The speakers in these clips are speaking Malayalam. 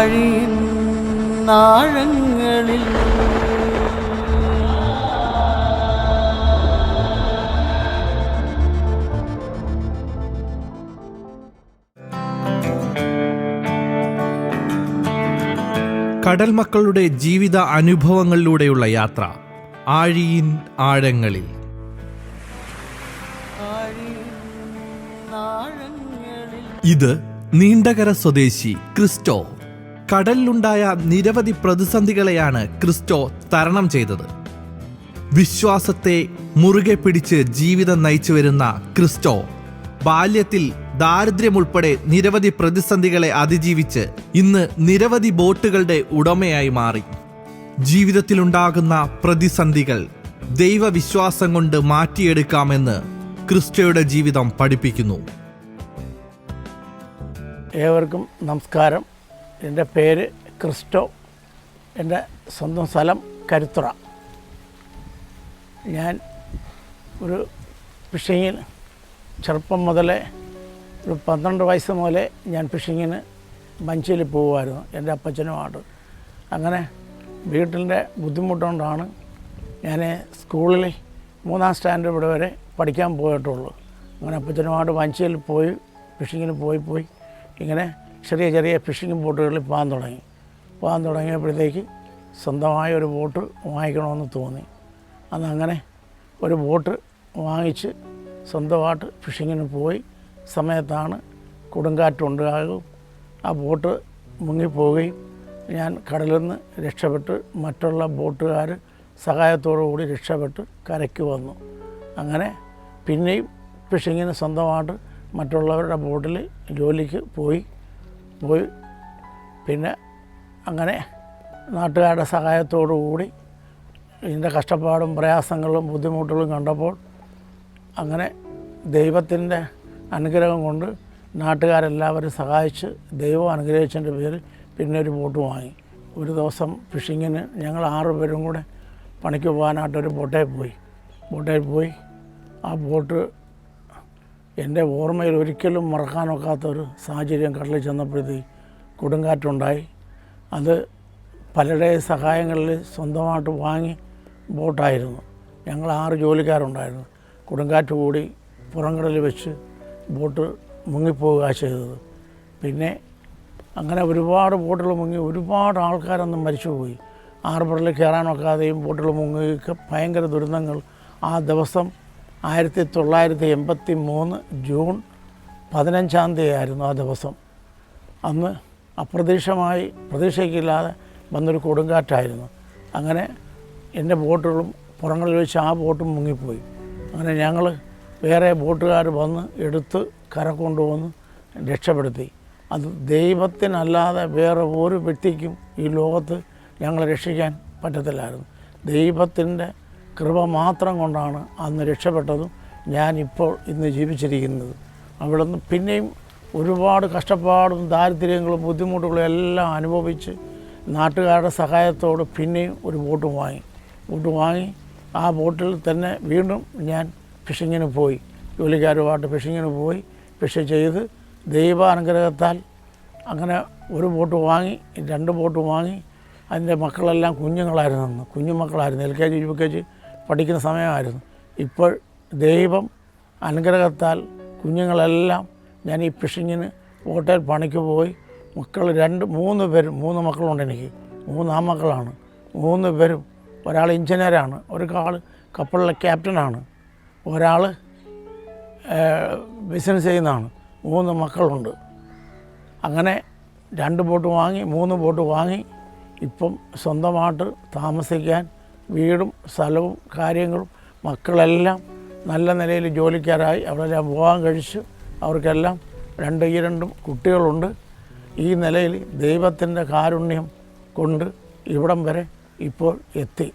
ആഴിയിൻ ആഴങ്ങളിൽ കടൽ മക്കളുടെ ജീവിത അനുഭവങ്ങളിലൂടെയുള്ള യാത്ര ആഴിയിൻ ആഴങ്ങളിൽ. ഇത് നീണ്ടകര സ്വദേശി ക്രിസ്റ്റോ. കടലിലുണ്ടായ നിരവധി പ്രതിസന്ധികളെയാണ് ക്രിസ്റ്റോ തരണം ചെയ്തത്. വിശ്വാസത്തെ മുറുകെ പിടിച്ച് ജീവിതം നയിച്ചു വരുന്ന ക്രിസ്റ്റോ ബാല്യത്തിൽ ദാരിദ്ര്യമുൾപ്പെടെ നിരവധി പ്രതിസന്ധികളെ അതിജീവിച്ച് ഇന്ന് നിരവധി ബോട്ടുകളുടെ ഉടമയായി മാറി. ജീവിതത്തിലുണ്ടാകുന്ന പ്രതിസന്ധികൾ ദൈവവിശ്വാസം കൊണ്ട് മാറ്റിയെടുക്കാമെന്ന് ക്രിസ്റ്റോയുടെ ജീവിതം പഠിപ്പിക്കുന്നു. ഏവർക്കും നമസ്കാരം. എൻ്റെ പേര് ക്രിസ്റ്റോ. എൻ്റെ സ്വന്തം സ്ഥലം കരുത്തുറ. ഞാൻ ഒരു ഫിഷിങ്ങിൽ ചെറുപ്പം മുതലേ ഒരു 12 വയസ്സ് മുതലേ ഞാൻ ഫിഷിങ്ങിന് വഞ്ചിയിൽ പോകുമായിരുന്നു എൻ്റെ അപ്പച്ചനുമായിട്ട്. അങ്ങനെ വീട്ടിൻ്റെ ബുദ്ധിമുട്ടുകൊണ്ടാണ് ഞാൻ സ്കൂളിൽ 3ാം സ്റ്റാൻഡേർഡ് വരെ പഠിക്കാൻ പോയിട്ടുള്ളൂ. അങ്ങനെ അപ്പച്ചനുമായിട്ട് വഞ്ചിയിൽ പോയി ഫിഷിങ്ങിന് പോയി ഇങ്ങനെ ചെറിയ ചെറിയ ഫിഷിംഗ് ബോട്ടുകളിൽ പോകാൻ തുടങ്ങിയപ്പോഴത്തേക്ക് സ്വന്തമായ ഒരു ബോട്ട് വാങ്ങിക്കണമെന്ന് തോന്നി. അന്നങ്ങനെ ഒരു ബോട്ട് വാങ്ങിച്ച് സ്വന്തമായിട്ട് ഫിഷിങ്ങിന് പോയി സമയത്താണ് കൊടുങ്കാറ്റുണ്ടാകും. ആ ബോട്ട് മുങ്ങിപ്പോവുകയും ഞാൻ കടലിൽ നിന്ന് രക്ഷപ്പെട്ട് മറ്റുള്ള ബോട്ടുകാർ സഹായത്തോടു കൂടി രക്ഷപ്പെട്ട് കരയ്ക്ക് വന്നു. അങ്ങനെ പിന്നെയും ഫിഷിങ്ങിന് സ്വന്തമായിട്ട് മറ്റുള്ളവരുടെ ബോട്ടിൽ ജോലിക്ക് പോയി പിന്നെ അങ്ങനെ നാട്ടുകാരുടെ സഹായത്തോടു കൂടി ഇതിൻ്റെ കഷ്ടപ്പാടും പ്രയാസങ്ങളും ബുദ്ധിമുട്ടുകളും കണ്ടപ്പോൾ അങ്ങനെ ദൈവത്തിൻ്റെ അനുഗ്രഹം കൊണ്ട് നാട്ടുകാരെല്ലാവരും സഹായിച്ച് ദൈവം അനുഗ്രഹിച്ചതിൻ്റെ പേരിൽ പിന്നെ ഒരു ബോട്ട് വാങ്ങി. ഒരു ദിവസം ഫിഷിങ്ങിന് ഞങ്ങൾ 6 പേരും കൂടെ പണിക്ക് പോകാനായിട്ടൊരു ബോട്ടയിൽ പോയി ആ ബോട്ട് എൻ്റെ ഓർമ്മയിൽ ഒരിക്കലും മറക്കാനൊക്കാത്തൊരു സാഹചര്യം കടലിൽ ചെന്നപ്പോഴത്തേക്ക് കൊടുങ്കാറ്റുണ്ടായി. അത് പലരുടെ സഹായങ്ങളിൽ സ്വന്തമായിട്ട് വാങ്ങി ബോട്ടായിരുന്നു. ഞങ്ങൾ 6 ജോലിക്കാരുണ്ടായിരുന്നു. കൊടുങ്കാറ്റ് കൂടി പുറംകടലിൽ വെച്ച് ബോട്ട് മുങ്ങിപ്പോവുക ചെയ്തത്. പിന്നെ അങ്ങനെ ഒരുപാട് ബോട്ടുകൾ മുങ്ങി ഒരുപാട് ആൾക്കാരൊന്നും മരിച്ചുപോയി. ഹാർബറിൽ കയറാനൊക്കാതെയും ബോട്ടുകൾ മുങ്ങിയൊക്കെ ഭയങ്കര ദുരന്തങ്ങൾ. ആ ദിവസം 1983 ജൂൺ 15-ാം തീയതി ആയിരുന്നു ആ ദിവസം. അന്ന് പ്രതീക്ഷയ്ക്കില്ലാതെ വന്നൊരു കൊടുങ്കാറ്റായിരുന്നു. അങ്ങനെ എൻ്റെ ബോട്ടുകളും പുറങ്ങളിൽ വെച്ച് ആ ബോട്ടും മുങ്ങിപ്പോയി. അങ്ങനെ ഞങ്ങൾ വേറെ ബോട്ടുകാർ വന്ന് എടുത്ത് കര കൊണ്ടുവന്ന് രക്ഷപ്പെടുത്തി. അത് ദൈവത്തിനല്ലാതെ വേറെ ഒരു വ്യക്തിക്കും ഈ ലോകത്ത് ഞങ്ങളെ രക്ഷിക്കാൻ പറ്റത്തില്ലായിരുന്നു. ദൈവത്തിൻ്റെ കൃപ മാത്രം കൊണ്ടാണ് അന്ന് രക്ഷപ്പെട്ടതും ഞാനിപ്പോൾ ഇന്ന് ജീവിച്ചിരിക്കുന്നത്. അവിടെ നിന്ന് പിന്നെയും ഒരുപാട് കഷ്ടപ്പാടും ദാരിദ്ര്യങ്ങളും ബുദ്ധിമുട്ടുകളും എല്ലാം അനുഭവിച്ച് നാട്ടുകാരുടെ സഹായത്തോട് പിന്നെയും ഒരു ബോട്ട് വാങ്ങി ആ ബോട്ടിൽ തന്നെ വീണ്ടും ഞാൻ ഫിഷിങ്ങിന് പോയി ജോലിക്കാരുമായിട്ട് ഫിഷ് ചെയ്ത് ദൈവാനുഗ്രഹത്താൽ അങ്ങനെ ഒരു ബോട്ട് വാങ്ങി 2 ബോട്ട് വാങ്ങി. അതിൻ്റെ മക്കളെല്ലാം കുഞ്ഞുമക്കളായിരുന്നു. LKG UKG പഠിക്കുന്ന സമയമായിരുന്നു. ഇപ്പോൾ ദൈവം അനുഗ്രഹത്താൽ കുഞ്ഞുങ്ങളെല്ലാം ഞാൻ ഈ ഫിഷിങ്ങിന് ബോട്ടിൽ പണിക്ക് പോയി മക്കൾ 3 മക്കളുണ്ട് എനിക്ക്. 3 ആൺമക്കളാണ്. 3 പേരും ഒരാൾ എഞ്ചിനീയറാണ്, ഒരാൾ കപ്പലിലെ ക്യാപ്റ്റനാണ്, ഒരാൾ ബിസിനസ് ചെയ്യുന്നതാണ്. 3 മക്കളുണ്ട്. അങ്ങനെ 2 ബോട്ട് വാങ്ങി 3 ബോട്ട് വാങ്ങി ഇപ്പം സ്വന്തമായിട്ട് താമസിക്കാൻ വീടും സ്ഥലവും കാര്യങ്ങളും മക്കളെല്ലാം നല്ല നിലയിൽ ജോലിക്കാരായി അവരെല്ലാം വിവാഹം കഴിച്ച് അവർക്കെല്ലാം 2 കുട്ടികളുണ്ട്. ഈ നിലയിൽ ദൈവത്തിൻ്റെ കാരുണ്യം കൊണ്ട് ഇവിടം വരെ ഇപ്പോൾ എത്തി.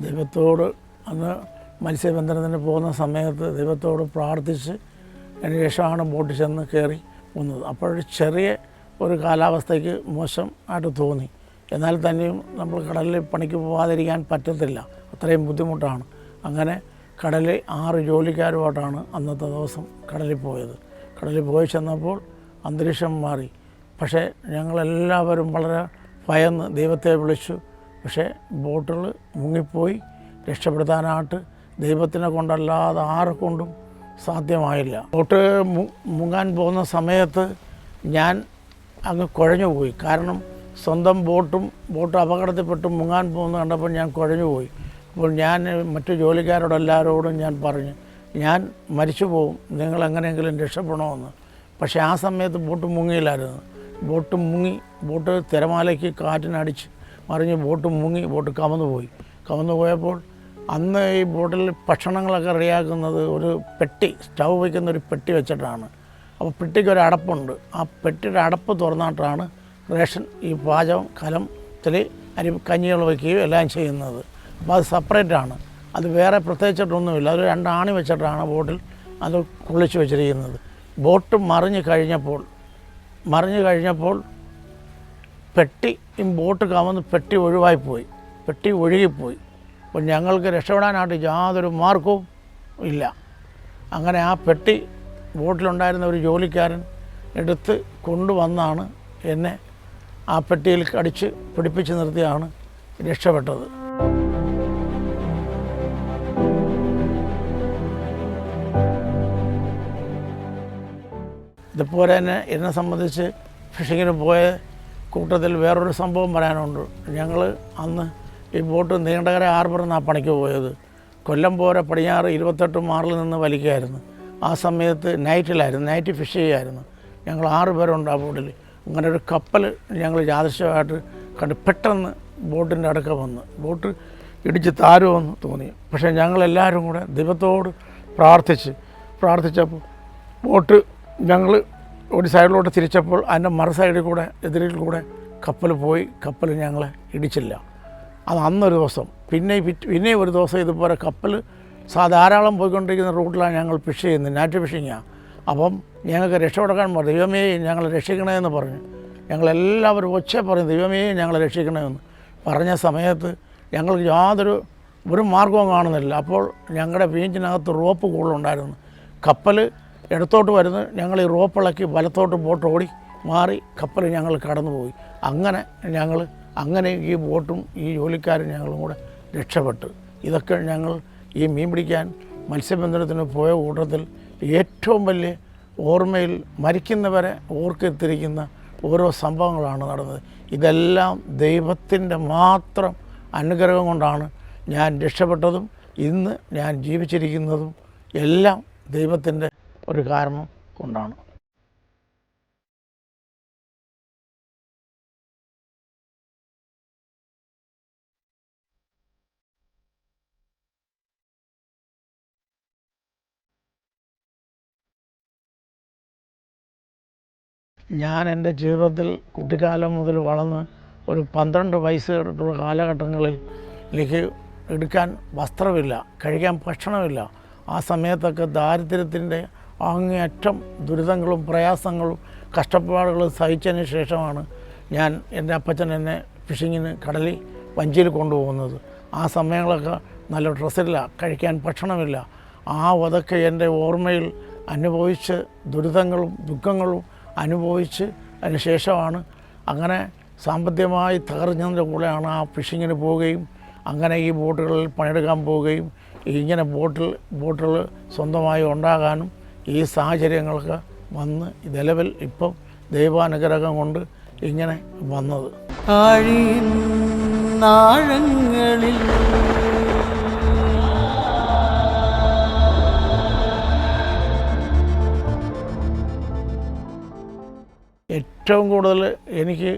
ദൈവത്തോട് അന്ന് മത്സ്യബന്ധനത്തിന് പോകുന്ന സമയത്ത് ദൈവത്തോട് പ്രാർത്ഥിച്ച് അതിന് ശേഷമാണ് ബോട്ടിൽ ചെന്ന് കയറി വന്നത്. അപ്പോഴൊരു ചെറിയ ഒരു കാലാവസ്ഥയ്ക്ക് മോശമായിട്ട് തോന്നി. എന്നാൽ തന്നെയും നമ്മൾ കടലിൽ പണിക്ക് പോകാതിരിക്കാൻ പറ്റത്തില്ല, അത്രയും ബുദ്ധിമുട്ടാണ്. അങ്ങനെ കടലിൽ 6 ജോലിക്കാരുമായിട്ടാണ് അന്നത്തെ ദിവസം കടലിൽ പോയത്. കടലിൽ പോയി ചെന്നപ്പോൾ അന്തരീക്ഷം മാറി. പക്ഷേ ഞങ്ങളെല്ലാവരും വളരെ ഭയന്ന് ദൈവത്തെ വിളിച്ചു. പക്ഷേ ബോട്ടുകൾ മുങ്ങിപ്പോയി. രക്ഷപ്പെടുത്താനായിട്ട് ദൈവത്തിനെ കൊണ്ടല്ലാതെ ആരെക്കൊണ്ടും സാധ്യമായില്ല. ബോട്ട് മുങ്ങാൻ പോകുന്ന സമയത്ത് ഞാൻ അങ്ങ് കുഴഞ്ഞുപോയി. കാരണം സ്വന്തം ബോട്ട് അപകടത്തിൽപ്പെട്ട് മുങ്ങാൻ പോകുന്നത് കണ്ടപ്പോൾ ഞാൻ കുഴഞ്ഞുപോയി. അപ്പോൾ ഞാൻ മറ്റു ജോലിക്കാരോടെല്ലാവരോടും ഞാൻ പറഞ്ഞു, ഞാൻ മരിച്ചു പോകും, നിങ്ങൾ എങ്ങനെയെങ്കിലും രക്ഷപ്പെടണമെന്ന്. പക്ഷേ ആ സമയത്ത് ബോട്ട് മുങ്ങിയില്ലായിരുന്നു. ബോട്ട് തിരമാലയ്ക്ക് കാറ്റിനടിച്ച് മറിഞ്ഞ് ബോട്ട് മുങ്ങി. ബോട്ട് കമന്നു പോയപ്പോൾ അന്ന് ഈ ബോട്ടിൽ ഭക്ഷണങ്ങളൊക്കെ റെഡിയാക്കുന്നത് ഒരു പെട്ടി, സ്റ്റൗ വയ്ക്കുന്ന ഒരു പെട്ടി വെച്ചിട്ടാണ്. അപ്പോൾ പെട്ടിക്ക് ഒരു അടപ്പുണ്ട്. ആ പെട്ടിയുടെ അടപ്പ് തുറന്നിട്ടാണ് റേഷൻ ഈ പാചകം കലത്തിൽ കഞ്ഞികൾ വയ്ക്കുകയും എല്ലാം ചെയ്യുന്നത്. അപ്പോൾ അത് സെപ്പറേറ്റാണ്, അത് വേറെ പ്രത്യേകിച്ചിട്ടൊന്നുമില്ല. അത് 2 ആണി വെച്ചിട്ടാണ് ബോട്ടിൽ അത് കുളിച്ച് വെച്ചിരിക്കുന്നത്. ബോട്ട് മറിഞ്ഞ് കഴിഞ്ഞപ്പോൾ പെട്ടി ബോട്ട് കമന്ന് പെട്ടി ഒഴുകിപ്പോയി. അപ്പോൾ ഞങ്ങൾക്ക് രക്ഷപ്പെടാനായിട്ട് യാതൊരു മാർഗവും ഇല്ല. അങ്ങനെ ആ പെട്ടി ബോട്ടിലുണ്ടായിരുന്ന ഒരു ജോലിക്കാരൻ എടുത്ത് കൊണ്ടുവന്നാണ് എന്നെ ആ പെട്ടിയിൽ അടിച്ച് പിടിപ്പിച്ച് നിർത്തിയാണ് രക്ഷപ്പെട്ടത്. ഇതുപോലെ തന്നെ എന്നെ സംബന്ധിച്ച് ഫിഷിങ്ങിന് പോയ കൂട്ടത്തിൽ വേറൊരു സംഭവം പറയാനുണ്ട്. ഞങ്ങൾ അന്ന് ഈ ബോട്ട് നീണ്ടകര ഹാർബറിൽ നിന്നാണ് പണിക്ക് പോയത്. കൊല്ലം പോരെ പടിഞ്ഞാറ് 28 മാറിൽ നിന്ന് വലിക്കുകയായിരുന്നു. ആ സമയത്ത് നൈറ്റ് ഫിഷ് ചെയ്യുമായിരുന്നു. ഞങ്ങൾ 6 പേരുണ്ട് ആ ബോട്ടിൽ. അങ്ങനെ ഒരു കപ്പൽ ഞങ്ങൾ യാദൃശ്യമായിട്ട് കണ്ട് പെട്ടെന്ന് ബോട്ടിൻ്റെ അടുക്ക വന്ന് ബോട്ട് ഇടിച്ച് താരുമെന്ന് തോന്നി. പക്ഷേ ഞങ്ങളെല്ലാവരും കൂടെ ദൈവത്തോട് പ്രാർത്ഥിച്ചപ്പോൾ ബോട്ട് ഞങ്ങൾ ഒരു സൈഡിലോട്ട് തിരിച്ചപ്പോൾ അതിൻ്റെ മറു സൈഡിൽ കൂടെ എതിരിൽ കൂടെ കപ്പൽ ഞങ്ങളെ ഇടിച്ചില്ല. അത് അന്നൊരു ദിവസം. പിന്നെ ഒരു ദിവസം ഇതുപോലെ കപ്പൽ ധാരാളം പോയിക്കൊണ്ടിരിക്കുന്ന റൂട്ടിലാണ് ഞങ്ങൾ ഫിഷ് ചെയ്യുന്നത്, നൈറ്റ് ഫിഷിങ്ങാണ്. അപ്പം ഞങ്ങൾക്ക് രക്ഷപ്പെടുക്കാൻ പറഞ്ഞു, ദൈവമേ ഞങ്ങളെ രക്ഷിക്കണമെന്ന് പറഞ്ഞു. ഞങ്ങളെല്ലാവരും പറഞ്ഞു, ദൈവമേ ഞങ്ങളെ രക്ഷിക്കണമെന്ന് പറഞ്ഞ സമയത്ത് ഞങ്ങൾക്ക് ഒരു മാർഗവും കാണുന്നില്ല. അപ്പോൾ ഞങ്ങളുടെ ബീച്ചിനകത്ത് റോപ്പ് കൂടുതലുണ്ടായിരുന്നു. കപ്പൽ ഇടത്തോട്ട് വരുന്നു, ഞങ്ങൾ ഈ റോപ്പിളക്കി വലത്തോട്ട് ബോട്ട് ഓടി മാറി കപ്പൽ ഞങ്ങൾ കടന്നുപോയി. അങ്ങനെ ഈ ബോട്ടും ഈ ജോലിക്കാരും ഞങ്ങളും കൂടെ രക്ഷപ്പെട്ടു. ഇതൊക്കെ ഞങ്ങൾ ഈ മീൻ പിടിക്കാൻ മത്സ്യബന്ധനത്തിന് പോയ കൂട്ടത്തിൽ ഏറ്റവും വലിയ ഓർമ്മയിൽ മരിക്കുന്നവരെ ഓർക്കെത്തിരിക്കുന്ന ഓരോ സംഭവങ്ങളാണ് നടന്നത്. ഇതെല്ലാം ദൈവത്തിൻ്റെ മാത്രം അനുഗ്രഹം കൊണ്ടാണ് ഞാൻ രക്ഷപ്പെട്ടതും ഇന്ന് ഞാൻ ജീവിച്ചിരിക്കുന്നതും എല്ലാം ദൈവത്തിൻ്റെ ഒരു കാരണം കൊണ്ടാണ്. ഞാൻ എൻ്റെ ജീവിതത്തിൽ കുട്ടിക്കാലം മുതൽ വളർന്ന് ഒരു 12 വയസ്സുള്ള കാലഘട്ടങ്ങളിലേക്ക് എടുക്കാൻ വസ്ത്രമില്ല, കഴിക്കാൻ ഭക്ഷണമില്ല. ആ സമയത്തൊക്കെ ദാരിദ്ര്യത്തിൻ്റെ അങ്ങേയറ്റം ദുരിതങ്ങളും പ്രയാസങ്ങളും കഷ്ടപ്പാടുകളും സഹിച്ചതിന് ശേഷമാണ് എൻ്റെ അപ്പച്ചൻ എന്നെ ഫിഷിങ്ങിന് കടലിൽ വഞ്ചിയിൽ കൊണ്ടുപോകുന്നത്. ആ സമയങ്ങളൊക്കെ നല്ല ഡ്രസ്സില്ല, കഴിക്കാൻ ഭക്ഷണമില്ല. അതൊക്കെ എൻ്റെ ഓർമ്മയിൽ അനുഭവിച്ച് ദുരിതങ്ങളും ദുഃഖങ്ങളും അനുഭവിച്ച് അതിന് ശേഷമാണ് അങ്ങനെ സാമ്പത്തികമായി തകർന്നതിൻ്റെ കൂടെയാണ് ആ ഫിഷിങ്ങിന് പോവുകയും അങ്ങനെ ഈ ബോട്ടുകളിൽ പണിയെടുക്കാൻ പോവുകയും ഇങ്ങനെ ബോട്ടുകൾ സ്വന്തമായി ഉണ്ടാകാനും ഈ സാഹചര്യങ്ങളൊക്കെ വന്ന് നിലവിൽ ഇപ്പം ദൈവാനുഗ്രഹം കൊണ്ട് ഇങ്ങനെ വന്നത്. ആഴങ്ങളിൽ ഏറ്റവും കൂടുതൽ എനിക്ക്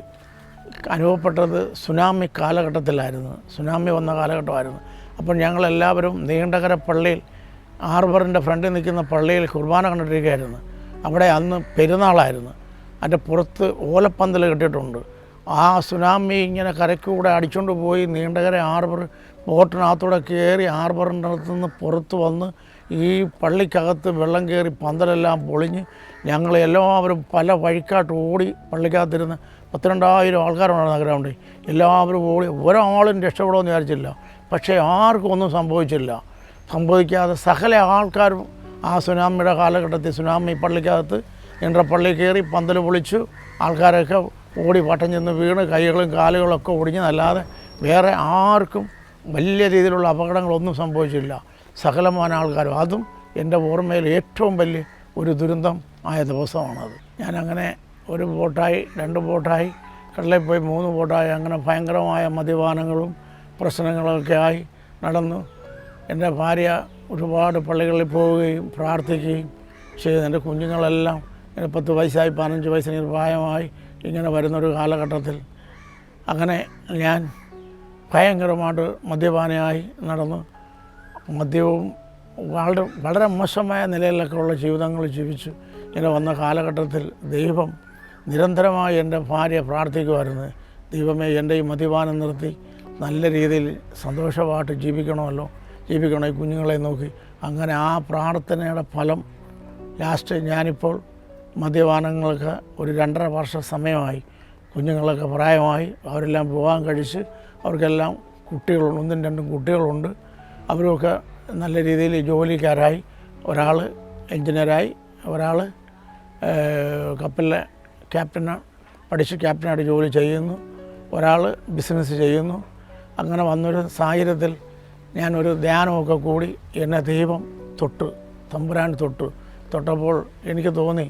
അനുഭവപ്പെട്ടത് സുനാമി കാലഘട്ടത്തിലായിരുന്നു. സുനാമി വന്ന കാലഘട്ടമായിരുന്നു. അപ്പോൾ ഞങ്ങളെല്ലാവരും നീണ്ടകര പള്ളിയിൽ ഹാർബറിൻ്റെ ഫ്രണ്ടിൽ നിൽക്കുന്ന പള്ളിയിൽ കുർബാന കണ്ടിരിക്കുകയായിരുന്നു. അവിടെ അന്ന് പെരുന്നാളായിരുന്നു. അതിൻ്റെ പുറത്ത് ഓലപ്പന്തൽ കെട്ടിയിട്ടുണ്ട്. ആ സുനാമി ഇങ്ങനെ കരയ്ക്കൂടെ അടിച്ചുകൊണ്ട് പോയി നീണ്ടകര ഹാർബർ ബോട്ടിനകത്തൂടെ കയറി ഹാർബറിൻ്റെ അടുത്ത് നിന്ന് പുറത്ത് വന്ന് ഈ പള്ളിക്കകത്ത് വെള്ളം കയറി പന്തലെല്ലാം പൊളിഞ്ഞ് ഞങ്ങൾ എല്ലാവരും പല വഴിക്കാട്ട് ഓടി പള്ളിക്കകത്തിരുന്ന് 12,000 ആൾക്കാരുണ്ടായിരുന്നു ഗ്രൗണ്ടിൽ. എല്ലാവരും ഓടി, ഒരാളും രക്ഷപ്പെടുമെന്ന് വിചാരിച്ചില്ല. പക്ഷേ ആർക്കും ഒന്നും സംഭവിക്കാതെ സകല ആൾക്കാരും ആ സുനാമിയുടെ കാലഘട്ടത്തിൽ സുനാമി പള്ളിക്കകത്ത് എൻ്റെ പള്ളി കയറി പന്തൽ പൊളിച്ചു. ആൾക്കാരൊക്കെ ഓടി വട്ടം ചെന്ന് വീണ് കൈകളും കാലുകളൊക്കെ ഒടിഞ്ഞതല്ലാതെ വേറെ ആർക്കും വലിയ രീതിയിലുള്ള അപകടങ്ങളൊന്നും സംഭവിച്ചില്ല. സകലമായ ആൾക്കാരും. അതും എൻ്റെ ഓർമ്മയിൽ ഏറ്റവും വലിയ ഒരു ദുരന്തം ആയ ദിവസമാണത്. ഞാനങ്ങനെ 1 ബോട്ടായി 2 ബോട്ടായി കടലിൽ പോയി 3 ബോട്ടായി അങ്ങനെ ഭയങ്കരമായ മദ്യപാനങ്ങളും പ്രശ്നങ്ങളൊക്കെ ആയി നടന്നു. എൻ്റെ ഭാര്യ ഒരുപാട് പള്ളികളിൽ പോവുകയും പ്രാർത്ഥിക്കുകയും ചെയ്തു. എൻ്റെ കുഞ്ഞുങ്ങളെല്ലാം 10 വയസ്സായി 15 വയസ്സിന് പ്രായമായി ഇങ്ങനെ വരുന്നൊരു കാലഘട്ടത്തിൽ അങ്ങനെ ഞാൻ ഭയങ്കരമായിട്ട് മദ്യപാനിയായി നടന്നു. മദ്യവും വളരെ മോശമായ നിലയിലൊക്കെ ഉള്ള ജീവിതങ്ങൾ ജീവിച്ചു. ഇങ്ങനെ വന്ന കാലഘട്ടത്തിൽ ദൈവം നിരന്തരമായി എൻ്റെ ഭാര്യ പ്രാർത്ഥിക്കുമായിരുന്നു, ദൈവമേ എൻ്റെ ഈ മദ്യപാനം നിർത്തി നല്ല രീതിയിൽ സന്തോഷമായിട്ട് ജീവിക്കണം, ഈ കുഞ്ഞുങ്ങളെ നോക്കി. അങ്ങനെ ആ പ്രാർത്ഥനയുടെ ഫലം ലാസ്റ്റ് ഞാനിപ്പോൾ മദ്യപാനങ്ങൾക്ക് ഒരു 2.5 വർഷം സമയമായി. കുഞ്ഞുങ്ങളൊക്കെ പ്രായമായി, അവരെല്ലാം വിവാഹം കഴിച്ച് അവർക്കെല്ലാം കുട്ടികളുണ്ട്, 1-2 കുട്ടികളുണ്ട്. അവരൊക്കെ നല്ല രീതിയിൽ ജോലിക്കാരായി. ഒരാൾ എൻജിനീയറായി, ഒരാൾ കപ്പലിലെ പഠിച്ച് ക്യാപ്റ്റനായിട്ട് ജോലി ചെയ്യുന്നു, ഒരാൾ ബിസിനസ് ചെയ്യുന്നു. അങ്ങനെ വന്നൊരു സാഹചര്യത്തിൽ ഞാനൊരു ധ്യാനമൊക്കെ കൂടി എന്നെ ദൈവം തമ്പുരാൻ തൊട്ടപ്പോൾ എനിക്ക് തോന്നി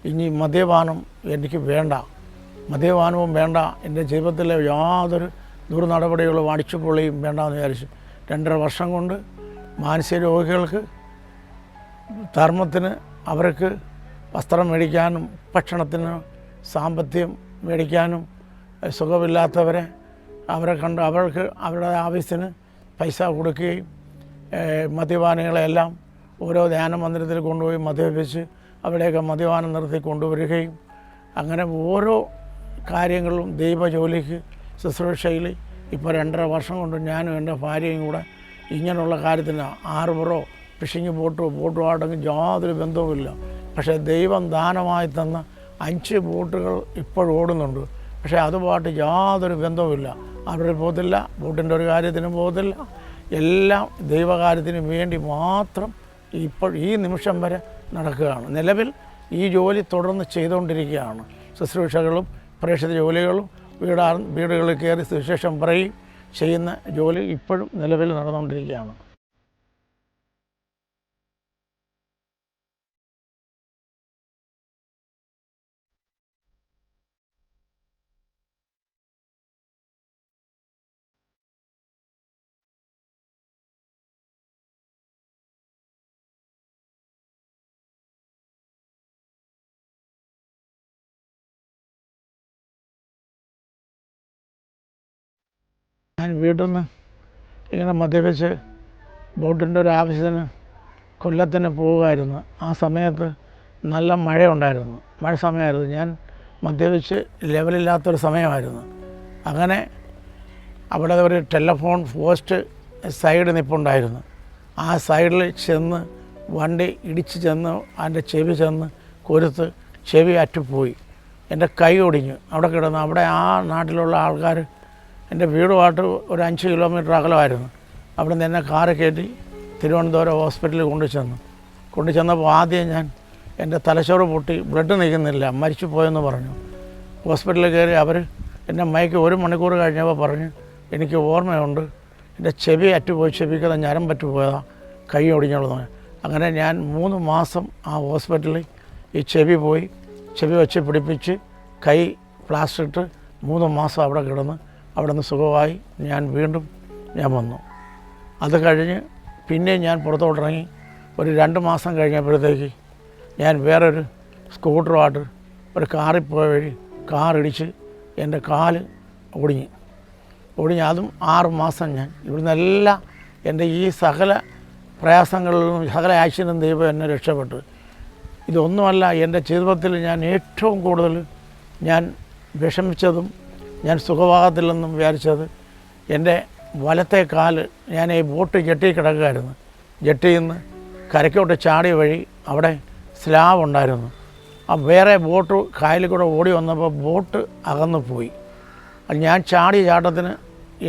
ഇനി മദ്യപാനം എനിക്ക് വേണ്ട, മദ്യപാനവും വേണ്ട, എൻ്റെ ജീവിതത്തിലെ യാതൊരു ദുർനടപടികളും അടിച്ചുപൊളിയും വേണ്ടെന്ന് വിചാരിച്ചു. 2.5 വർഷം കൊണ്ട് മാനസിക രോഗികൾക്ക് ധർമ്മത്തിന് അവർക്ക് വസ്ത്രം മേടിക്കാനും ഭക്ഷണത്തിന് സാമ്പത്തികം മേടിക്കാനും സുഖമില്ലാത്തവരെ അവർക്ക് അവരുടെ ആവശ്യത്തിന് പൈസ കൊടുക്കുകയും മദ്യപാനികളെല്ലാം ഓരോ ധ്യാന മന്ദിരത്തിൽ കൊണ്ടുപോയി മദ്യപിച്ച് അവിടെയൊക്കെ മദ്യപാനം നിർത്തി കൊണ്ടുവരികയും അങ്ങനെ ഓരോ കാര്യങ്ങളും ദൈവജോലിക്ക് ശുശ്രൂഷയിൽ ഇപ്പോൾ 2.5 വർഷം കൊണ്ട് ഞാനും എൻ്റെ ഭാര്യയും കൂടെ ഇങ്ങനെയുള്ള കാര്യത്തിന് ഹാർബറോ ഫിഷിങ് ബോട്ടോ ആണെങ്കിൽ യാതൊരു ബന്ധവുമില്ല. പക്ഷേ ദൈവം ദാനമായി തന്ന 5 ബോട്ടുകൾ ഇപ്പോഴും ഓടുന്നുണ്ട്. പക്ഷേ അതുമായിട്ട് യാതൊരു ബന്ധവുമില്ല. അവിടെ പോകത്തില്ല, ബോട്ടിൻ്റെ ഒരു കാര്യത്തിനും പോകത്തില്ല. എല്ലാം ദൈവകാര്യത്തിന് വേണ്ടി മാത്രം ഇപ്പോൾ ഈ നിമിഷം വരെ നടക്കുകയാണ്. നിലവിൽ ഈ ജോലി തുടർന്ന് ചെയ്തുകൊണ്ടിരിക്കുകയാണ്. ശുശ്രൂഷകളും പ്രേക്ഷിത ജോലികളും വീടുകളിൽ കയറി സുവിശേഷം പറയും ചെയ്യുന്ന ജോലി ഇപ്പോഴും നിലവിൽ നടന്നുകൊണ്ടിരിക്കുകയാണ്. ഞാൻ വീട്ടിൽ നിന്ന് ഇങ്ങനെ മദ്യപിച്ച് ബോട്ടിൻ്റെ ഒരു ആവശ്യത്തിന് കൊല്ലത്തിന് പോവുമായിരുന്നു. ആ സമയത്ത് നല്ല മഴയുണ്ടായിരുന്നു, മഴ സമയമായിരുന്നു. ഞാൻ മദ്യപിച്ച് ലെവലില്ലാത്തൊരു സമയമായിരുന്നു. അങ്ങനെ അവിടെ ഒരു ടെലഫോൺ പോസ്റ്റ് സൈഡ് നിൽപ്പുണ്ടായിരുന്നു. ആ സൈഡിൽ ചെന്ന് വണ്ടി ഇടിച്ച് ചെന്ന് അതിൻ്റെ ചെവി ചെന്ന് കൊരുത്ത് ചെവി അറ്റുപോയി. എൻ്റെ കൈ ഒടിഞ്ഞു. അവിടെ കിടന്നു. അവിടെ ആ നാട്ടിലുള്ള ആൾക്കാർ എൻ്റെ വീടുമായിട്ട് ഒരു 5 കിലോമീറ്റർ അകലമായിരുന്നു. അവിടെ നിന്ന് എന്നെ കാറ് കയറ്റി തിരുവനന്തപുരം ഹോസ്പിറ്റലിൽ കൊണ്ടുചെന്നപ്പോൾ ആദ്യം ഞാൻ എൻ്റെ തലച്ചോറ് പൊട്ടി ബ്ലഡ് നിൽക്കുന്നില്ല, മരിച്ചു പോയെന്ന് പറഞ്ഞു. ഹോസ്പിറ്റലിൽ കയറി അവർ എന്നെ മയക്കി 1 മണിക്കൂർ കഴിഞ്ഞപ്പോൾ പറഞ്ഞു എനിക്ക് ഓർമ്മയുണ്ട്, എൻ്റെ ചെവി അറ്റുപോയി, ചെവിക്കത് ഞരം പറ്റുപോയതാണ്, കൈ ഒടിഞ്ഞുള്ളത്. അങ്ങനെ ഞാൻ 3 മാസം ആ ഹോസ്പിറ്റലിൽ ഈ ചെവി പോയി, ചെവി വെച്ച് പിടിപ്പിച്ച് കൈ പ്ലാസ്റ്റർ ഇട്ട് 3 മാസം അവിടെ കിടന്ന് അവിടെ നിന്ന് സുഖമായി വീണ്ടും ഞാൻ വന്നു. അത് കഴിഞ്ഞ് പിന്നെ ഞാൻ പുറത്തോട്ടിറങ്ങി. ഒരു 2 മാസം കഴിഞ്ഞപ്പോഴത്തേക്ക് ഞാൻ വേറൊരു സ്കൂട്ടറുമായിട്ട് ഒരു കാറിൽ പോയ വഴി കാറിടിച്ച് എൻ്റെ കാല് ഒടിഞ്ഞ് അതും 6 മാസം ഞാൻ ഇവിടുന്നെല്ലാം എൻ്റെ ഈ സകല പ്രയാസങ്ങളിലും സകല ആക്സിഡൻറ്റും ദൈവം എന്നെ രക്ഷപ്പെട്ടു. ഇതൊന്നുമല്ല, എൻ്റെ ജീവിതത്തിൽ ഞാൻ ഏറ്റവും കൂടുതൽ ഞാൻ വിഷമിച്ചതും ഞാൻ സുഖഭാഗത്തില്ലെന്നും വിചാരിച്ചത് എൻ്റെ വലത്തെ കാല് ഞാൻ ഈ ബോട്ട് ജെട്ടി കിടക്കുകയായിരുന്നു. ജെട്ടിയിൽ നിന്ന് കരയ്ക്കോട്ട് ചാടിയ വഴി അവിടെ സ്ലാബ് ഉണ്ടായിരുന്നു. ആ വേറെ ബോട്ട് കായലിൽ കൂടെ ഓടി വന്നപ്പോൾ ബോട്ട് അകന്നു പോയി. ഞാൻ ചാടിയ ചാട്ടത്തിന്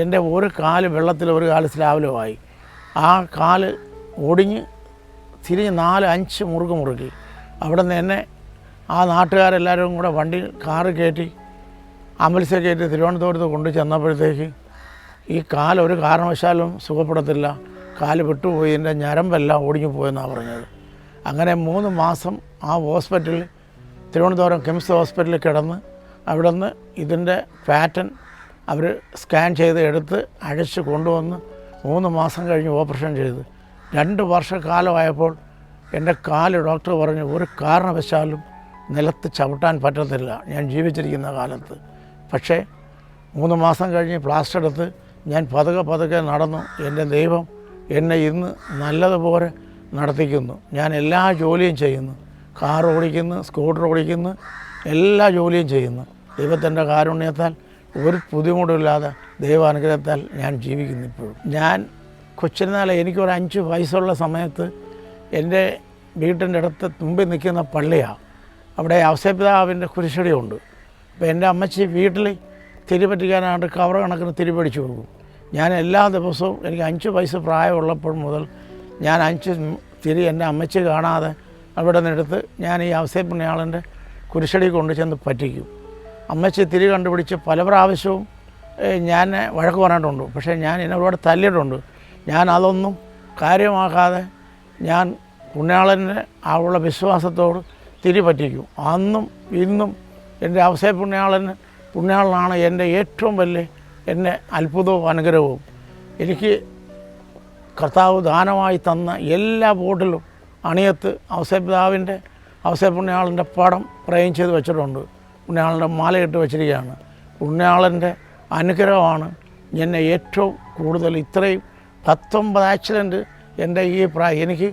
എൻ്റെ ഒരു കാല് വെള്ളത്തിൽ ഒരു കാല് സ്ലാബിലുമായി. ആ കാല് ഒടിഞ്ഞ് തിരിഞ്ഞ് 4-5 മുറുക്കി. അവിടെ നിന്ന് എന്നെ ആ നാട്ടുകാരെല്ലാവരും കൂടെ വണ്ടി കാറ് കയറ്റി ആംബുലൻസിൽ കയറ്റി തിരുവനന്തപുരത്ത് കൊണ്ടു ചെന്നപ്പോഴത്തേക്ക് ഈ കാലൊരു കാരണവശാലും സുഖപ്പെടത്തില്ല, കാല് വിട്ടുപോയി, എൻ്റെ ഞരമ്പെല്ലാം ഒടിഞ്ഞു പോയെന്നാണ് പറഞ്ഞത്. അങ്ങനെ 3 മാസം ആ ഹോസ്പിറ്റലിൽ തിരുവനന്തപുരം കിംസ് ഹോസ്പിറ്റലിൽ കിടന്ന് അവിടെ നിന്ന് ഇതിൻ്റെ പാറ്റേൺ അവർ സ്കാൻ ചെയ്ത് എടുത്ത് അഴിച്ച് കൊണ്ടുവന്ന് 3 മാസം കഴിഞ്ഞ് ഓപ്പറേഷൻ ചെയ്ത് 2 വർഷക്കാലമായപ്പോൾ എൻ്റെ കാല് ഡോക്ടർ പറഞ്ഞു ഒരു കാരണവശാലും നിലത്ത് ചവിട്ടാൻ പറ്റത്തില്ല ഞാൻ ജീവിച്ചിരിക്കുന്ന കാലത്ത്. പക്ഷേ 3 മാസം കഴിഞ്ഞ് പ്ലാസ്റ്റർ എടുത്ത് ഞാൻ പതുക്കെ നടന്നു. എൻ്റെ ദൈവം എന്നെ ഇന്ന് നല്ലതുപോലെ നടത്തിക്കുന്നു. ഞാൻ എല്ലാ ജോലിയും ചെയ്യുന്നു, കാർ ഓടിക്കുന്നു, സ്കൂട്ടർ ഓടിക്കുന്നു, എല്ലാ ജോലിയും ചെയ്യുന്നു. ദൈവത്തിൻ്റെ കാരുണ്യത്താൽ ഒരു ബുദ്ധിമുട്ടില്ലാതെ ദൈവാനുഗ്രഹത്താൽ ഞാൻ ജീവിക്കുന്നു. ഇപ്പോഴും ഞാൻ കൊച്ചിനാലെ എനിക്കൊരു 5 വയസ്സുള്ള സമയത്ത് എൻ്റെ വീട്ടിൻ്റെ അടുത്ത് മുമ്പിൽ നിൽക്കുന്ന പള്ളിയാണ്, അവിടെ ഔസേപിതാവിൻ്റെ കുരിശടിയുണ്ട്. അപ്പോൾ എൻ്റെ അമ്മച്ചി വീട്ടിൽ തിരിപറ്റിക്കാനായിട്ട് കവർ കണക്കിന് തിരിപടിച്ചു പോകും. ഞാൻ എല്ലാ ദിവസവും എനിക്ക് 5 വയസ്സ് പ്രായമുള്ളപ്പോൾ മുതൽ ഞാൻ 5 തിരി എൻ്റെ അമ്മച്ചി കാണാതെ അവിടെ നിന്നെടുത്ത് ഞാൻ ഈ ഔസേപ്പുണ്യാളൻ്റെ കുരിശടി കൊണ്ട് ചെന്ന് പറ്റിക്കും. അമ്മച്ചി തിരി കണ്ടുപിടിച്ച് പല പ്രാവശ്യവും ഞാൻ വഴക്ക് പറഞ്ഞിട്ടുണ്ട്. പക്ഷേ ഞാൻ എന്നെ ഒരുപാട് തല്ലിയിട്ടുണ്ട്. ഞാൻ അതൊന്നും കാര്യമാക്കാതെ ഞാൻ പുണ്യാളൻ്റെ ആവുള്ള വിശ്വാസത്തോട് തിരി പറ്റിക്കും. അന്നും ഇന്നും എൻ്റെ പുണ്യാളനാണ് എൻ്റെ ഏറ്റവും വലിയ എൻ്റെ അത്ഭുതവും അനുഗ്രഹവും. എനിക്ക് കർത്താവ് ദാനമായി തന്ന എല്ലാ ബോട്ടിലും അണിയത്ത് ഔസേപ്പുണ്യാളൻ്റെ പടം ഫ്രെയിം ചെയ്ത് വെച്ചിട്ടുണ്ട്. പുണ്യാളൻ്റെ മാലയിട്ട് വെച്ചിരിക്കുകയാണ്. പുണ്യാളൻ്റെ അനുഗ്രഹമാണ് എന്നെ ഏറ്റവും കൂടുതൽ ഇത്രയും 19 ആക്സിഡൻറ്റ് എൻ്റെ ഈ എനിക്ക്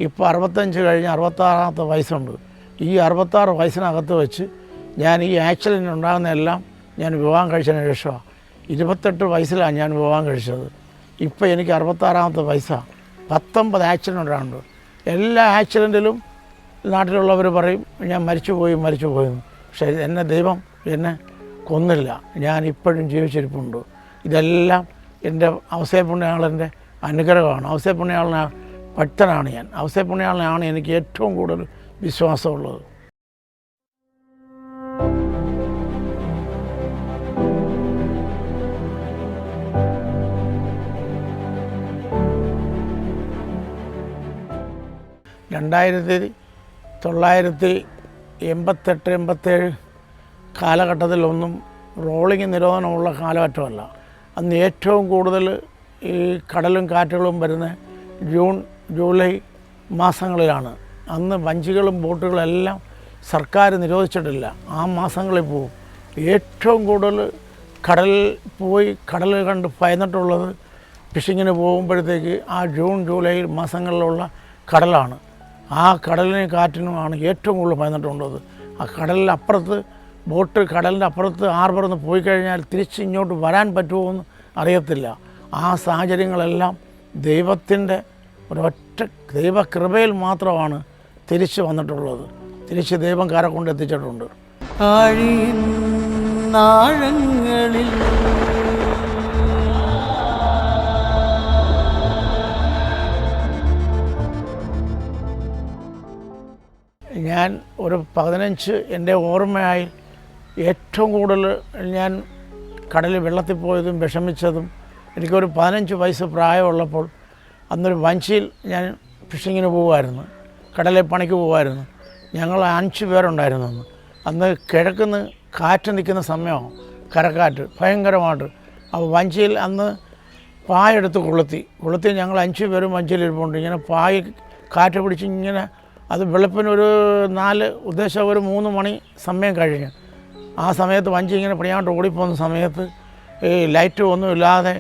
ഇപ്പോൾ 65 കഴിഞ്ഞ് 66ാമത്തെ വയസ്സുണ്ട്. ഈ 66 വയസ്സിനകത്ത് വെച്ച് ഞാൻ ഈ ആക്സിഡൻറ്റ് ഉണ്ടാകുന്നതെല്ലാം ഞാൻ വിവാഹം കഴിച്ചതിന് ശേഷമാണ്. 28 വയസ്സിലാണ് ഞാൻ വിവാഹം കഴിച്ചത്. ഇപ്പോൾ എനിക്ക് 66ാമത്തെ വയസ്സാണ്. 19 ആക്സിഡൻറ്റ് ഉണ്ടാകുന്നുണ്ട്. എല്ലാ ആക്സിഡൻറ്റിലും നാട്ടിലുള്ളവർ പറയും ഞാൻ മരിച്ചു പോയി. പക്ഷേ എന്നെ ദൈവം എന്നെ കൊന്നില്ല, ഞാൻ ഇപ്പോഴും ജീവിച്ചിരിപ്പുണ്ട്. ഇതെല്ലാം എൻ്റെ ഔസേപ്പുണ്യാളൻ്റെ അനുഗ്രഹമാണ്. ഔസേപ്പുണ്യാളന ഭക്തനാണ് ഞാൻ. ഔസേപ്പുണ്യാളനാണ് എനിക്ക് ഏറ്റവും കൂടുതൽ വിശ്വാസമുള്ളത്. (1988, 87) കാലഘട്ടത്തിലൊന്നും റോളിംഗ് നിരോധനമുള്ള കാലഘട്ടമല്ല. അന്ന് ഏറ്റവും കൂടുതൽ ഈ കടലും കാറ്റുകളും വരുന്ന ജൂൺ ജൂലൈ മാസങ്ങളിലാണ്. അന്ന് വഞ്ചികളും ബോട്ടുകളെല്ലാം സർക്കാർ നിരോധിച്ചിട്ടില്ല. ആ മാസങ്ങളിൽ പോകും. ഏറ്റവും കൂടുതൽ കടൽ കണ്ട് ഭയന്നിട്ടുള്ളത് ഫിഷിങ്ങിന് പോകുമ്പോഴത്തേക്ക് ആ ജൂൺ ജൂലൈ മാസങ്ങളിലുള്ള കടലാണ്. ആ കടലിനും കാറ്റിനുമാണ് ഏറ്റവും കൂടുതൽ ഭയന്നിട്ടുള്ളത്. ആ കടലിനപ്പുറത്ത് കടലിൻ്റെ അപ്പുറത്ത് ഹാർബറിൽ നിന്ന് പോയി കഴിഞ്ഞാൽ തിരിച്ച് ഇങ്ങോട്ട് വരാൻ പറ്റുമോ എന്ന് അറിയത്തില്ല. ആ സാഹചര്യങ്ങളെല്ലാം ദൈവത്തിൻ്റെ ഒരൊറ്റ ദൈവകൃപയിൽ മാത്രമാണ് തിരിച്ച് വന്നിട്ടുള്ളത്. തിരിച്ച് ദൈവം കര കൊണ്ട് എത്തിച്ചിട്ടുണ്ട്. ആഴങ്ങളിൽ ഞാൻ ഒരു 15 എൻ്റെ ഓർമ്മയായി ഏറ്റവും കൂടുതൽ ഞാൻ കടലിൽ വെള്ളത്തിൽ പോയതും വിഷമിച്ചതും എനിക്കൊരു 15 വയസ്സ് പ്രായമുള്ളപ്പോൾ അന്നൊരു വഞ്ചിയിൽ ഞാൻ ഫിഷിങ്ങിന് പോകുമായിരുന്നു, കടലിൽ പണിക്ക് പോകുമായിരുന്നു. ഞങ്ങൾ 5 പേരുണ്ടായിരുന്നു. അന്ന് കിഴക്കുന്ന് കാറ്റ് നിൽക്കുന്ന സമയമാണ്, കരക്കാറ്റ് ഭയങ്കരമായിട്ട്. അപ്പോൾ വഞ്ചിയിൽ അന്ന് പായെടുത്ത് കൊളുത്തി ഞങ്ങൾ 5 പേരും വഞ്ചിയിലിരിപ്പുണ്ട്. ഇങ്ങനെ പായ് കാറ്റ് പിടിച്ച് ഇങ്ങനെ അത് വെളുപ്പിനൊരു 3 മണി സമയം കഴിഞ്ഞ് ആ സമയത്ത് വഞ്ചി ഇങ്ങനെ പണിയാണ്ട് ഓടിപ്പോകുന്ന സമയത്ത് ഈ ലൈറ്റ് ഒന്നുമില്ലാതെ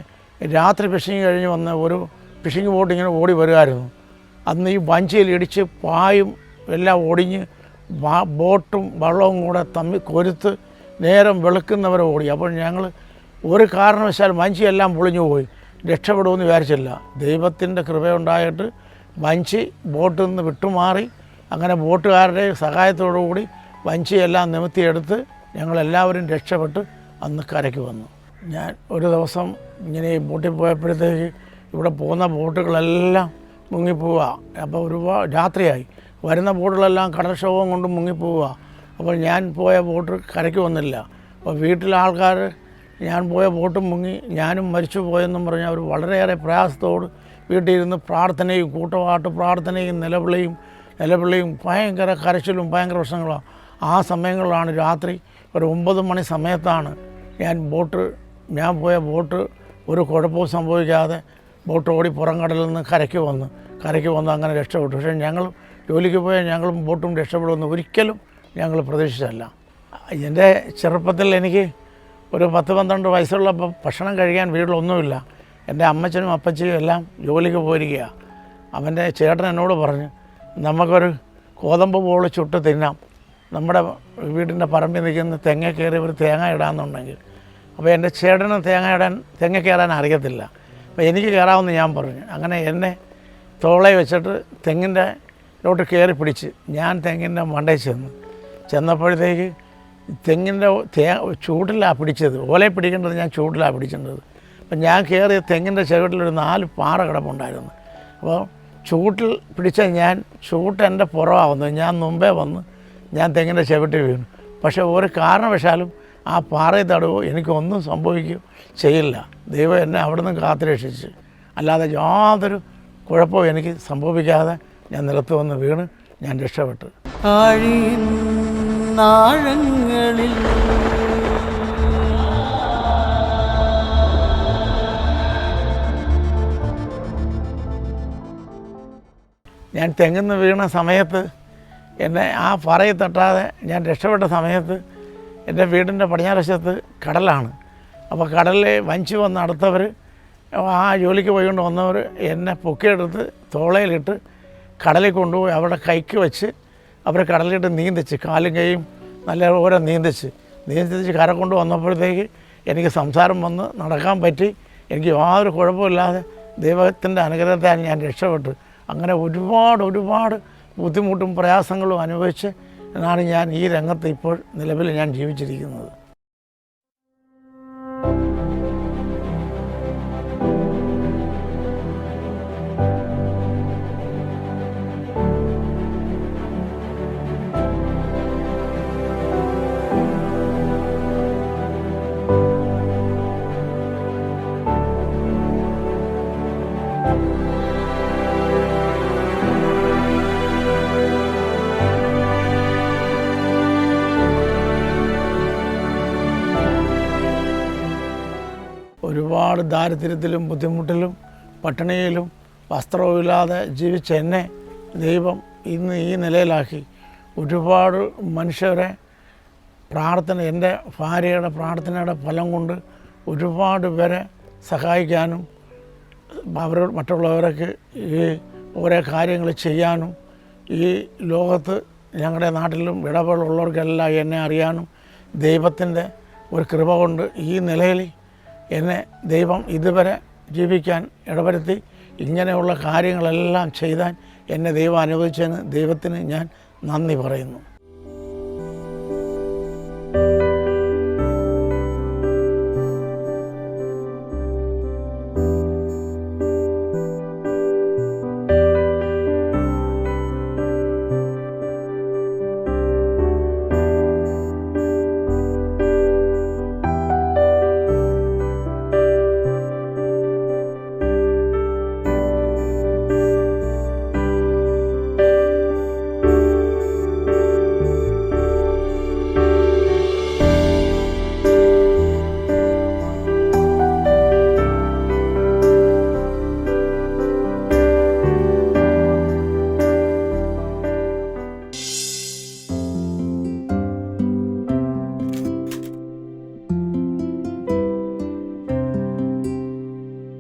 രാത്രി ഫിഷിങ് കഴിഞ്ഞ് വന്ന് ഒരു ഫിഷിങ് ബോട്ട് ഇങ്ങനെ ഓടി വരുമായിരുന്നു. അന്ന് ഈ വഞ്ചിയിൽ ഇടിച്ച് പായും എല്ലാം ഒടിഞ്ഞ് ബോട്ടും വള്ളവും കൂടെ തമ്മിൽ കൊരുത്ത് നേരം വെളുക്കുന്നവരെ ഓടി. അപ്പോൾ ഞങ്ങൾ ഒരു കാരണവശാൽ വഞ്ചിയെല്ലാം പൊളിഞ്ഞു പോയി. രക്ഷപ്പെടുമെന്ന് വിചാരിച്ചില്ല. ദൈവത്തിൻ്റെ കൃപയുണ്ടായിട്ട് വഞ്ചി ബോട്ടിൽ നിന്ന് വിട്ടുമാറി, അങ്ങനെ ബോട്ടുകാരുടെ സഹായത്തോടു കൂടി വഞ്ചിയെല്ലാം നിമിത്തിയെടുത്ത് ഞങ്ങളെല്ലാവരും രക്ഷപ്പെട്ട് അന്ന് കരയ്ക്ക് വന്നു. ഞാൻ ഒരു ദിവസം ഇങ്ങനെ ഈ ബോട്ടിൽ പോയപ്പോഴത്തേക്ക് ഇവിടെ പോകുന്ന ബോട്ടുകളെല്ലാം മുങ്ങിപ്പോവുക. അപ്പോൾ ഒരുപാട് രാത്രിയായി, വരുന്ന ബോട്ടുകളെല്ലാം കടൽക്ഷോഭം കൊണ്ട് മുങ്ങിപ്പോവുക. അപ്പോൾ ഞാൻ പോയ ബോട്ട് കരയ്ക്ക് വന്നില്ല. അപ്പോൾ വീട്ടിലെ ആൾക്കാർ ഞാൻ പോയ ബോട്ടും മുങ്ങി, ഞാനും മരിച്ചു പോയെന്നും പറഞ്ഞ് അവർ വളരെയേറെ പ്രയാസത്തോട് വീട്ടിൽ ഇരുന്ന് പ്രാർത്ഥനയും കൂട്ടപാട്ട് പ്രാർത്ഥനയും നിലവിളിയും ഭയങ്കര കരച്ചിലും ഭയങ്കര പ്രശ്നങ്ങളാണ്. ആ സമയങ്ങളിലാണ് രാത്രി ഒരു 9 മണി സമയത്താണ് ഞാൻ പോയ ബോട്ട് ഒരു കുഴപ്പവും സംഭവിക്കാതെ ബോട്ട് ഓടി പുറംകടലിൽ നിന്ന് കരയ്ക്ക് വന്ന് അങ്ങനെ രക്ഷപ്പെട്ടു. പക്ഷേ ഞങ്ങൾ ജോലിക്ക് പോയാൽ ഞങ്ങളും ബോട്ടും രക്ഷപ്പെടുമെന്ന് ഒരിക്കലും ഞങ്ങൾ പ്രതീക്ഷിച്ചല്ല. എൻ്റെ ചെറുപ്പത്തിൽ എനിക്ക് ഒരു 10-12 വയസ്സുള്ളപ്പോൾ ഭക്ഷണം കഴിക്കാൻ വീട്ടിലൊന്നുമില്ല. എൻ്റെ അമ്മച്ചനും അപ്പച്ചിയും എല്ലാം ജോലിക്ക് പോയിരിക്കുക. അവൻ്റെ ചേട്ടൻ എന്നോട് പറഞ്ഞു, നമുക്കൊരു ഗോതമ്പ് ബോൾ ചുട്ട് തിന്നാം, നമ്മുടെ വീടിൻ്റെ പറമ്പിൽ നിൽക്കുന്ന തെങ്ങ കയറി ഒരു തേങ്ങ ഇടാമെന്നുണ്ടെങ്കിൽ. അപ്പോൾ എൻ്റെ ചേട്ടന് തെങ്ങ കയറാൻ അറിയത്തില്ല. അപ്പോൾ എനിക്ക് കയറാമെന്ന് ഞാൻ പറഞ്ഞു. അങ്ങനെ എന്നെ തോളെ വെച്ചിട്ട് തെങ്ങിൻ്റെ ലോട്ട് കയറി പിടിച്ച് ഞാൻ തെങ്ങിൻ്റെ മണ്ടയിൽ ചെന്നപ്പോഴത്തേക്ക് തെങ്ങിൻ്റെ ചൂടിലാണ് പിടിച്ചത്. ഓലയെ പിടിക്കേണ്ടത് ഞാൻ ചൂടിലാണ് പിടിക്കേണ്ടത്. അപ്പം ഞാൻ കയറിയ തെങ്ങിൻ്റെ ചുവട്ടിലൊരു 4 പാറ കിടപ്പുണ്ടായിരുന്നു. അപ്പോൾ ചൂട്ടിൽ പിടിച്ച ചൂട്ട് എൻ്റെ പുറമാവുന്നു. ഞാൻ മുമ്പേ വന്ന് ഞാൻ തെങ്ങിൻ്റെ ചുവട്ടിൽ വീണു. പക്ഷേ ഒരു കാരണവശാലും ആ പാറയിൽ തടവോ എനിക്കൊന്നും സംഭവിക്കുകയോ ചെയ്യില്ല. ദൈവം എന്നെ അവിടെ നിന്ന് കാത്തുരക്ഷിച്ച്, അല്ലാതെ യാതൊരു കുഴപ്പവും എനിക്ക് സംഭവിക്കാതെ ഞാൻ നിലത്ത് വന്ന് വീണ് ഞാൻ രക്ഷപ്പെട്ടു. ആഴങ്ങളിൽ ഞാൻ തെങ്ങിന്ന് വീണ സമയത്ത് എന്നെ ആ പാറയിൽ തട്ടാതെ ഞാൻ രക്ഷപ്പെട്ട സമയത്ത് എൻ്റെ വീടിൻ്റെ പടിഞ്ഞാറശത്ത് കടലാണ്. അപ്പോൾ കടലിൽ വഞ്ചി വന്ന് അടുത്തവർ, ആ ജോലിക്ക് പോയിക്കൊണ്ട് വന്നവർ എന്നെ പൊക്കിയെടുത്ത് തോളയിലിട്ട് കടലിൽ കൊണ്ടുപോയി അവരുടെ കൈക്ക് വെച്ച് അവർ കടലിലിട്ട് നീന്തിച്ച്, കാലും കൈയും നല്ലപോലെ നീന്തിച്ച് കര കൊണ്ട് വന്നപ്പോഴത്തേക്ക് എനിക്ക് സംസാരം വന്ന് നടക്കാൻ പറ്റി. എനിക്ക് യാതൊരു കുഴപ്പമില്ലാതെ ദൈവത്തിൻ്റെ അനുഗ്രഹത്താൽ ഞാൻ രക്ഷപ്പെട്ടു. അങ്ങനെ ഒരുപാട് ബുദ്ധിമുട്ടും പ്രയാസങ്ങളും അനുഭവിച്ച് എന്നാണ് ഞാൻ ഈ രംഗത്ത് ഇപ്പോൾ നിലവിൽ ഞാൻ ജീവിച്ചിരിക്കുന്നത്. ഒരുപാട് ദാരിദ്ര്യത്തിലും ബുദ്ധിമുട്ടിലും പട്ടിണിയിലും വസ്ത്രവുമില്ലാതെ ജീവിച്ച എന്നെ ദൈവം ഇന്ന് ഈ നിലയിലാക്കി. ഒരുപാട് മനുഷ്യരെ എൻ്റെ ഭാര്യയുടെ പ്രാർത്ഥനയുടെ ഫലം കൊണ്ട് ഒരുപാട് പേരെ സഹായിക്കാനും മറ്റുള്ളവർക്ക് ഈ ഓരോ കാര്യങ്ങൾ ചെയ്യാനും ഈ ലോകത്ത് ഞങ്ങളുടെ നാട്ടിലും ഇടപെടലുള്ളവർക്കെല്ലാം എന്നെ അറിയാനും ദൈവത്തിൻ്റെ ഒരു കൃപ കൊണ്ട് ഈ നിലയിൽ എന്നെ ദൈവം ഇതുവരെ ജീവിക്കാൻ ഇടവരുത്തി. ഇങ്ങനെയുള്ള കാര്യങ്ങളെല്ലാം ചെയ്താൻ എന്നെ ദൈവം അനുവദിച്ചതിന് ദൈവത്തിന് ഞാൻ നന്ദി പറയുന്നു.